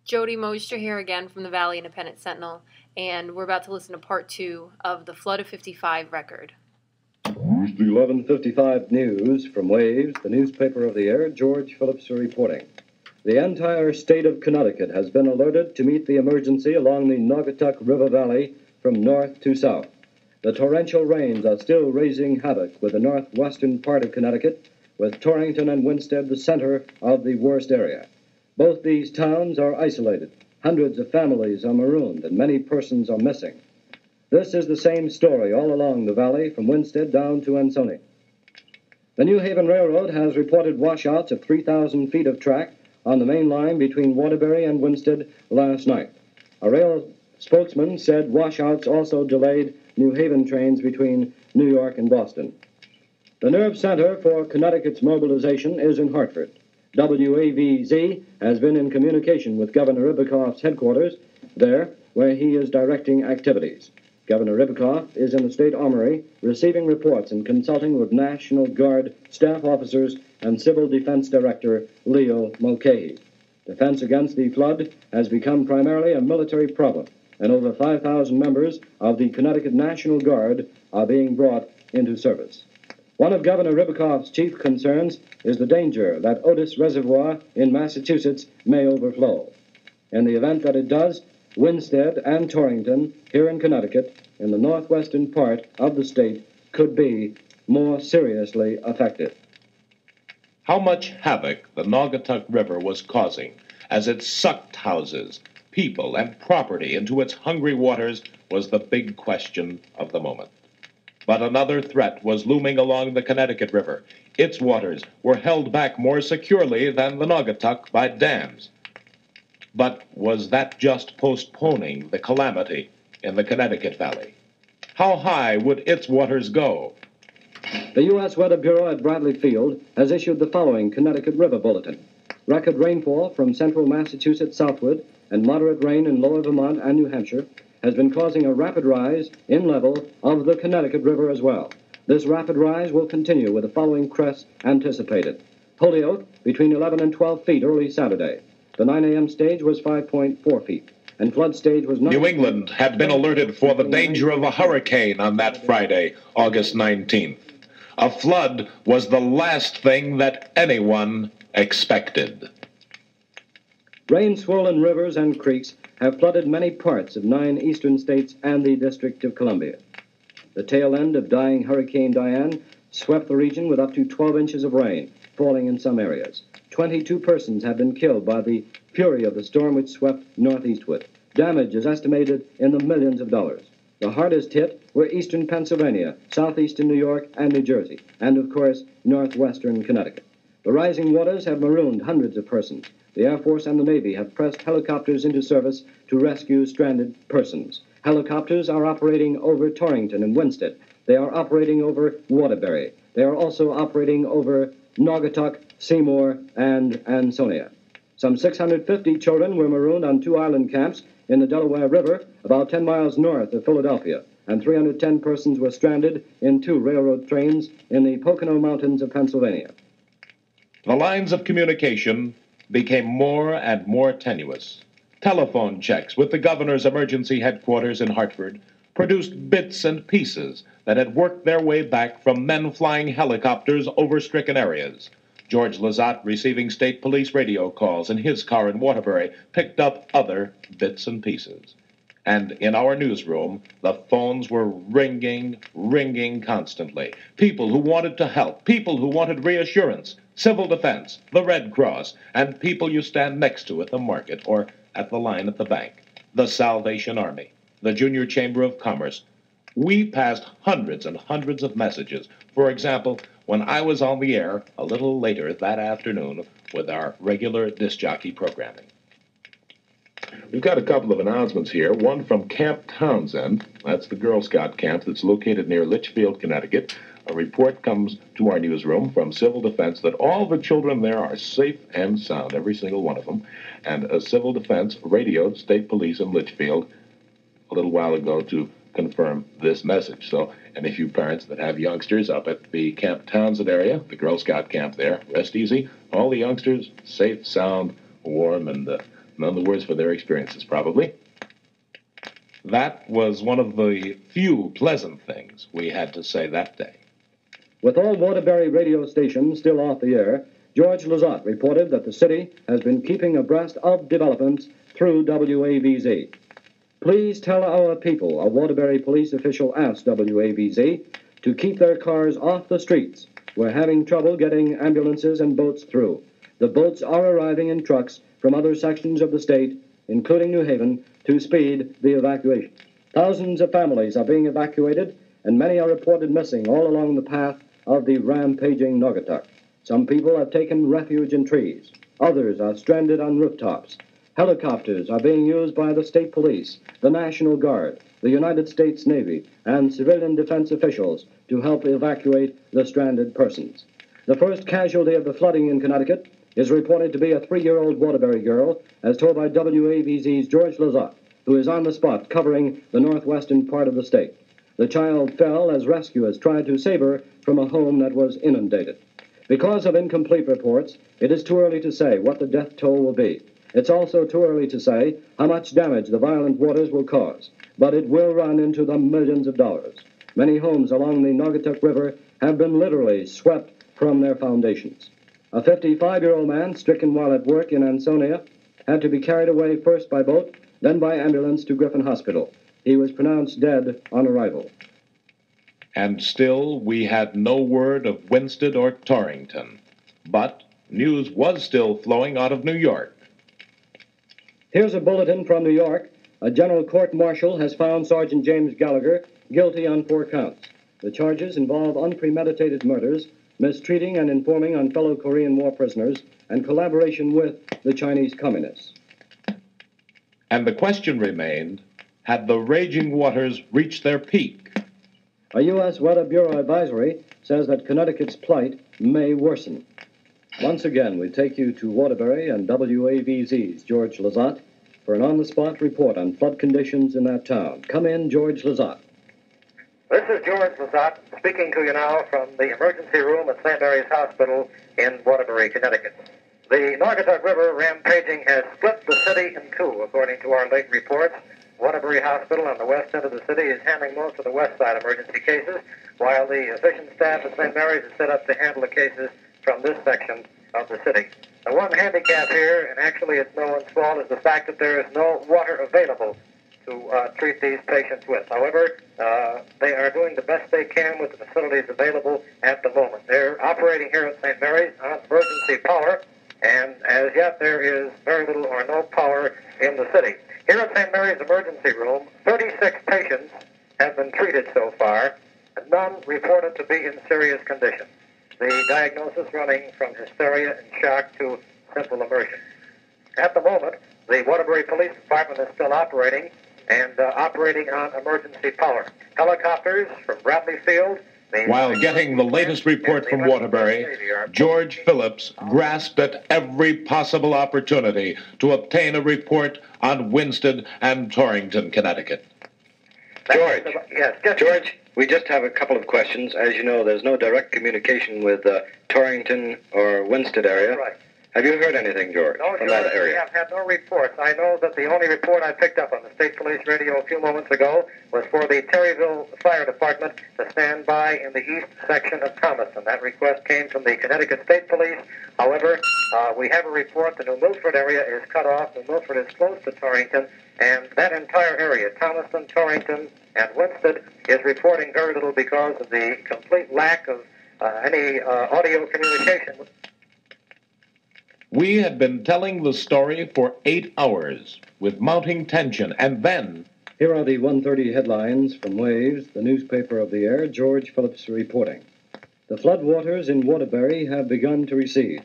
Jody Mosher here again from the Valley Independent Sentinel, and we're about to listen to part 2 of the Flood of 55 record. The 11:55 news from WAVZ, the newspaper of the air. George Phillips reporting. The entire state of Connecticut has been alerted to meet the emergency along the Naugatuck River Valley from north to south. The torrential rains are still raising havoc with the northwestern part of Connecticut, with Torrington and Winsted the center of the worst area. Both these towns are isolated. Hundreds of families are marooned, and many persons are missing. This is the same story all along the valley from Winsted down to Ansonia. The New Haven Railroad has reported washouts of 3,000 feet of track on the main line between Waterbury and Winsted last night. A rail spokesman said washouts also delayed New Haven trains between New York and Boston. The nerve center for Connecticut's mobilization is in Hartford. WAVZ has been in communication with Governor Ribicoff's headquarters there, where he is directing activities. Governor Ribicoff is in the State Armory, receiving reports and consulting with National Guard staff officers and Civil Defense Director Leo Mulcahy. Defense against the flood has become primarily a military problem, and over 5,000 members of the Connecticut National Guard are being brought into service. One of Governor Ribicoff's chief concerns is the danger that Otis Reservoir in Massachusetts may overflow. In the event that it does, Winsted and Torrington, here in Connecticut, in the northwestern part of the state, could be more seriously affected. How much havoc the Naugatuck River was causing as it sucked houses, people, and property into its hungry waters was the big question of the moment. But another threat was looming along the Connecticut River. Its waters were held back more securely than the Naugatuck by dams. But was that just postponing the calamity in the Connecticut Valley? How high would its waters go? The U.S. Weather Bureau at Bradley Field has issued the following Connecticut River Bulletin. Record rainfall from central Massachusetts southward and moderate rain in lower Vermont and New Hampshire has been causing a rapid rise in level of the Connecticut River as well. This rapid rise will continue with the following crests anticipated. Holyoke between 11 and 12 feet early Saturday. The 9 a.m. stage was 5.4 feet, and flood stage was 9. New England had been alerted for the danger of a hurricane on that Friday, August 19th. A flood was the last thing that anyone expected. Rain-swollen rivers and creeks have flooded many parts of 9 eastern states and the District of Columbia. The tail end of dying Hurricane Diane swept the region with up to 12 inches of rain, falling in some areas. 22 persons have been killed by the fury of the storm which swept northeastward. Damage is estimated in the millions of dollars. The hardest hit were eastern Pennsylvania, southeastern New York and New Jersey, and, of course, northwestern Connecticut. The rising waters have marooned hundreds of persons. The Air Force and the Navy have pressed helicopters into service to rescue stranded persons. Helicopters are operating over Torrington and Winsted. They are operating over Waterbury. They are also operating over Naugatuck, Seymour, and Ansonia. Some 650 children were marooned on 2 island camps in the Delaware River, about 10 miles north of Philadelphia, and 310 persons were stranded in 2 railroad trains in the Pocono Mountains of Pennsylvania. The lines of communication became more and more tenuous. Telephone checks with the governor's emergency headquarters in Hartford produced bits and pieces that had worked their way back from men flying helicopters over stricken areas. George Lazat, receiving state police radio calls in his car in Waterbury, picked up other bits and pieces. And in our newsroom, the phones were ringing constantly. People who wanted to help, people who wanted reassurance, civil defense, the Red Cross, and people you stand next to at the market or at the line at the bank, the Salvation Army, the Junior Chamber of Commerce. We passed hundreds and hundreds of messages. For example, when I was on the air a little later that afternoon with our regular disc jockey programming. We've got a couple of announcements here. One from Camp Townsend. That's the Girl Scout camp that's located near Litchfield, Connecticut. A report comes to our newsroom from Civil Defense that all the children there are safe and sound, every single one of them. And Civil Defense radioed State Police in Litchfield a little while ago to confirm this message. So any of you parents that have youngsters up at the Camp Townsend area, the Girl Scout camp there, rest easy. All the youngsters safe, sound, warm, and None the worse for their experiences, probably. That was one of the few pleasant things we had to say that day. With all Waterbury radio stations still off the air, George Lazat reported that the city has been keeping abreast of developments through WAVZ. Please tell our people, a Waterbury police official asked WAVZ to keep their cars off the streets. We're having trouble getting ambulances and boats through. The boats are arriving in trucks from other sections of the state, including New Haven, to speed the evacuation. Thousands of families are being evacuated, and many are reported missing all along the path of the rampaging Naugatuck. Some people have taken refuge in trees. Others are stranded on rooftops. Helicopters are being used by the state police, the National Guard, the United States Navy, and civilian defense officials to help evacuate the stranded persons. The first casualty of the flooding in Connecticut is reported to be a 3-year-old Waterbury girl, as told by WAVZ's George Lazat, who is on the spot covering the northwestern part of the state. The child fell as rescuers tried to save her from a home that was inundated. Because of incomplete reports, it is too early to say what the death toll will be. It's also too early to say how much damage the violent waters will cause, but it will run into the millions of dollars. Many homes along the Naugatuck River have been literally swept from their foundations. A 55-year-old man stricken while at work in Ansonia had to be carried away first by boat, then by ambulance to Griffin Hospital. He was pronounced dead on arrival. And still, we had no word of Winsted or Torrington. But news was still flowing out of New York. Here's a bulletin from New York. A general court-martial has found Sergeant James Gallagher guilty on 4 counts. The charges involve unpremeditated murders, mistreating and informing on fellow Korean War prisoners, and collaboration with the Chinese Communists. And the question remained, had the raging waters reached their peak? A U.S. Weather Bureau advisory says that Connecticut's plight may worsen. Once again, we take you to Waterbury and WAVZ's George Lazat for an on-the-spot report on flood conditions in that town. Come in, George Lazat. This is George Lazat speaking to you now from the emergency room at St. Mary's Hospital in Waterbury, Connecticut. The Naugatuck River rampaging has split the city in two, according to our late reports. Waterbury Hospital on the west end of the city is handling most of the west side emergency cases, while the efficient staff at St. Mary's is set up to handle the cases from this section of the city. The one handicap here, and actually it's no one's fault, is the fact that there is no water available to treat these patients with. However, they are doing the best they can with the facilities available at the moment. They're operating here at St. Mary's on emergency power, and as yet there is very little or no power in the city. Here at St. Mary's emergency room, 36 patients have been treated so far, and none reported to be in serious condition. The diagnosis running from hysteria and shock to simple immersion. At the moment, the Waterbury Police Department is still operating, and operating on emergency power. Helicopters from Bradley Field. While getting the latest report from Waterbury, George Phillips grasped at every possible opportunity to obtain a report on Winsted and Torrington, Connecticut. George. Yes, George, we just have a couple of questions. As you know, there's no direct communication with Torrington or Winsted area. Right. Have you heard anything, George, from that We area? have had no reports. I know that the only report I picked up on the State Police radio a few moments ago was for the Terryville Fire Department to stand by in the east section of Thomaston. That request came from the Connecticut State Police. However, we have a report the New Milford area is cut off. New Milford is close to Torrington, and that entire area, Thomaston, Torrington, and Winsted, is reporting very little because of the complete lack of any audio communication. We had been telling the story for 8 hours with mounting tension, and then... Here are the 1:30 headlines from WAVZ, the newspaper of the air. George Phillips reporting. The flood waters in Waterbury have begun to recede.